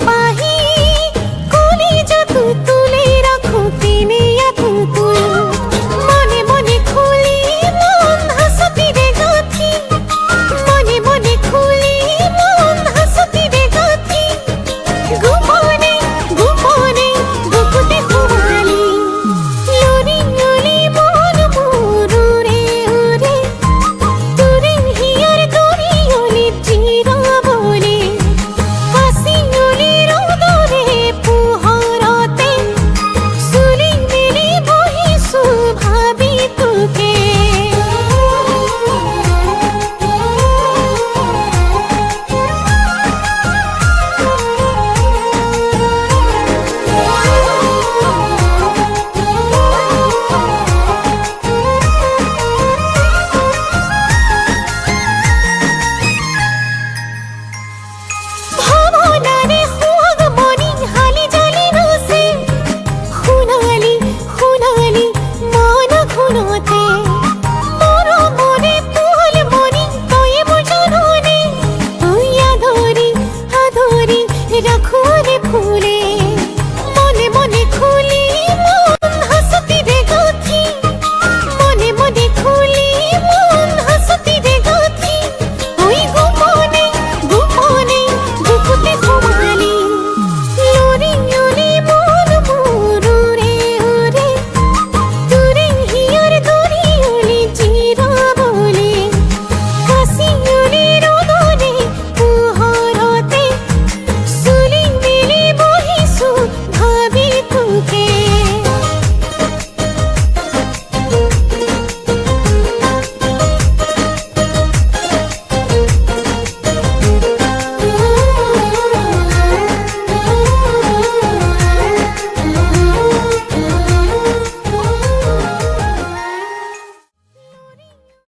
পাহি কোলে যত তুলে রাখো তিনে আতু তুই মনে মনে খুলি মন হাসতি রে গাথি মনে মনে খুলি মন হাসতি রে গাথি গোপনে গোপনে বুকুতে হুয়ালি লরি লরি মন মোর উরে উরে তুরে হিয়ার দরি ওলি জিরা বলে হাসি ওলি রোদরে পুহরতে সুলি মিলি বহি সুভাবি তোকে ভাবনারে হুয়াগ মনি হালি জালি রসে খুনালি খুনালি মন খুনতে মোর মনে পুহল মনি তোয়ে বুঝনে তুই আধরি আধরি রাখ